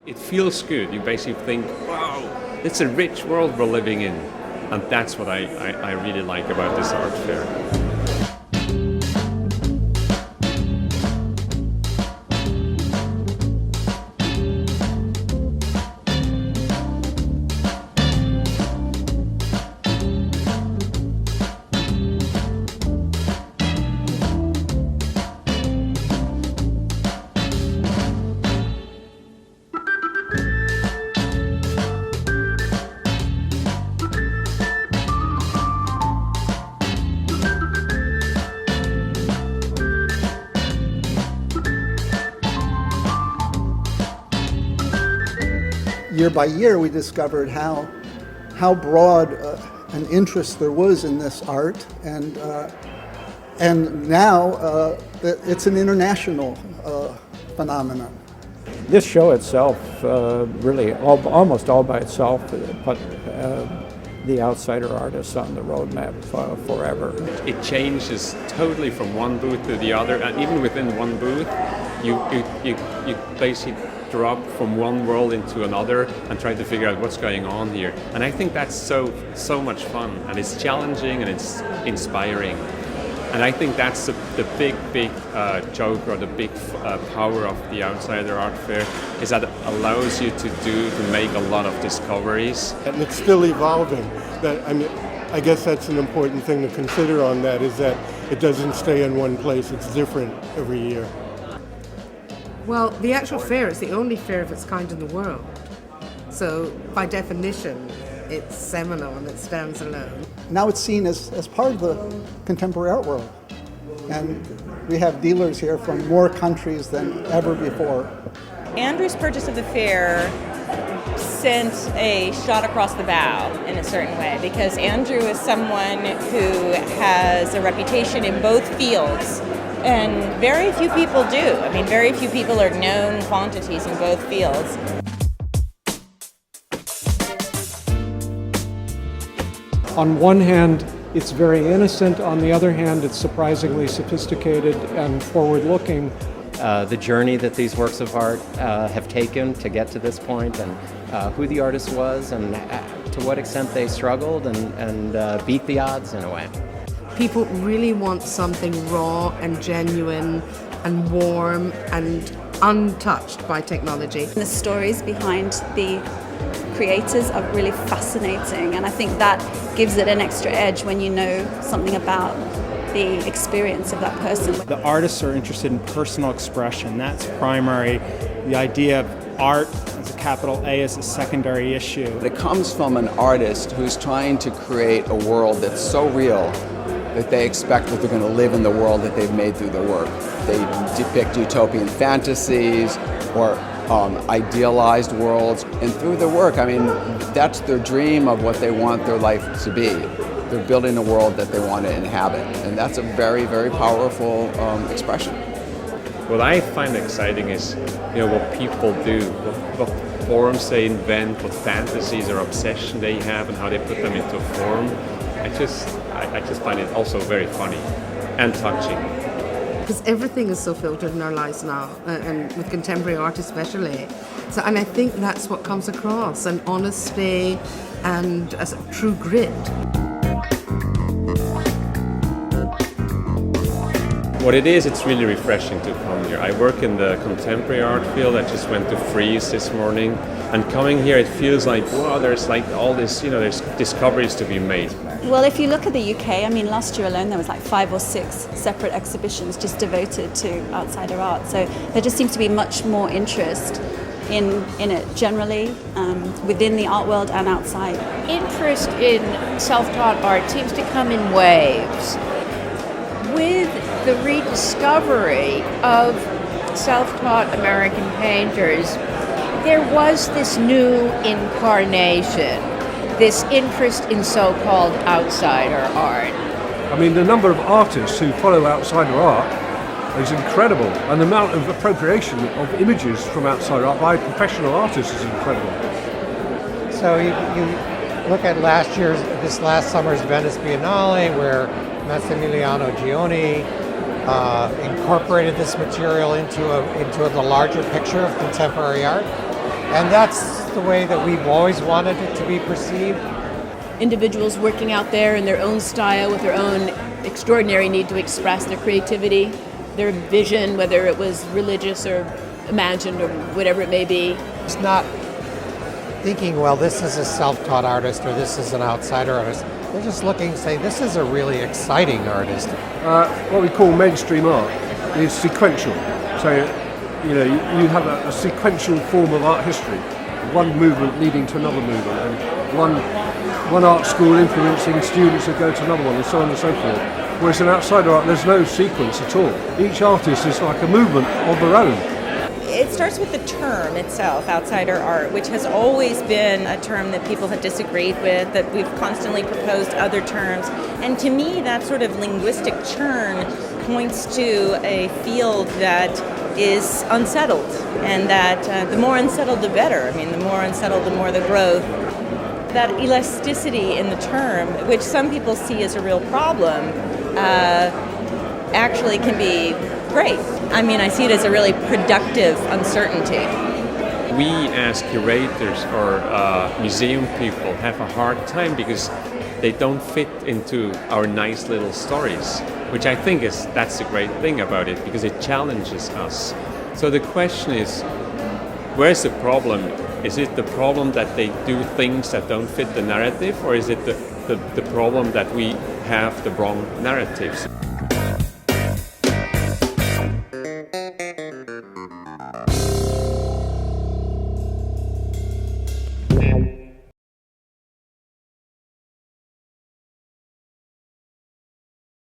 It feels good. You basically think, wow, it's a rich world we're living in. And that's what I really like about this art fair. Year by year, we discovered how broad an interest there was in this art, and now it's an international phenomenon. This show itself, really almost all by itself, put the outsider artists on the roadmap forever. It changes totally from one booth to the other, and even within one booth, you basically drop from one world into another and try to figure out what's going on here. And I think that's so much fun, and it's challenging and it's inspiring. And I think that's the big joke, or the big power of the Outsider Art Fair, is that it allows you to make a lot of discoveries. And it's still evolving. I guess that's an important thing to consider on that, is that it doesn't stay in one place. It's different every year. Well, the actual fair is the only fair of its kind in the world. So, by definition, it's seminal and it stands alone. Now it's seen as part of the contemporary art world. And we have dealers here from more countries than ever before. Andrew's purchase of the fair sent a shot across the bow in a certain way, because Andrew is someone who has a reputation in both fields. And very few people do. I mean, very few people are known quantities in both fields. On one hand, it's very innocent. On the other hand, it's surprisingly sophisticated and forward-looking. The journey that these works of art have taken to get to this point, and who the artist was, and to what extent they struggled and beat the odds in a way. People really want something raw and genuine and warm and untouched by technology. The stories behind the creators are really fascinating, and I think that gives it an extra edge when you know something about the experience of that person. The artists are interested in personal expression. That's primary. The idea of art as a capital A is a secondary issue. It comes from an artist who's trying to create a world that's so real that they expect that they're going to live in the world that they've made through their work. They depict utopian fantasies or idealized worlds, and through their work, I mean, that's their dream of what they want their life to be. They're building a world that they want to inhabit, and that's a very, very powerful expression. What I find exciting is, what people do, what forms they invent, what fantasies or obsession they have, and how they put them into form. I just find it also very funny and touching. Because everything is so filtered in our lives now, and with contemporary art especially. So, and I think that's what comes across, an honesty and a sort of true grit. What it is, it's really refreshing to come here. I work in the contemporary art field. I just went to Frieze this morning, and coming here, it feels like, wow, there's like all this, there's discoveries to be made. Well, if you look at the UK, I mean, last year alone there was like 5 or 6 separate exhibitions just devoted to outsider art. So there just seems to be much more interest in it generally, within the art world and outside. Interest in self-taught art seems to come in waves. With the rediscovery of self-taught American painters, there was this new incarnation, this interest in so-called outsider art. I mean, the number of artists who follow outsider art is incredible, and the amount of appropriation of images from outsider art by professional artists is incredible. So you look at this last summer's Venice Biennale, where Massimiliano Gioni incorporated this material into the larger picture of contemporary art. And that's the way that we've always wanted it to be perceived. Individuals working out there in their own style with their own extraordinary need to express their creativity, their vision, whether it was religious or imagined or whatever it may be. It's not thinking, well, this is a self-taught artist or this is an outsider artist. They're just looking, say, this is a really exciting artist. What we call mainstream art is sequential. So, you know, you have a sequential form of art history, one movement leading to another movement, and one art school influencing students that go to another one, and so on and so forth. Whereas in outsider art, there's no sequence at all. Each artist is like a movement of their own. It starts with the term itself, outsider art, which has always been a term that people have disagreed with, that we've constantly proposed other terms. And to me, that sort of linguistic churn points to a field that is unsettled, and that the more unsettled, the better. I mean, the more unsettled, the more the growth. That elasticity in the term, which some people see as a real problem, actually can be great. I mean, I see it as a really productive uncertainty. We as curators or museum people have a hard time because they don't fit into our nice little stories, which I think that's the great thing about it, because it challenges us. So the question is, where's the problem? Is it the problem that they do things that don't fit the narrative, or is it the problem that we have the wrong narratives?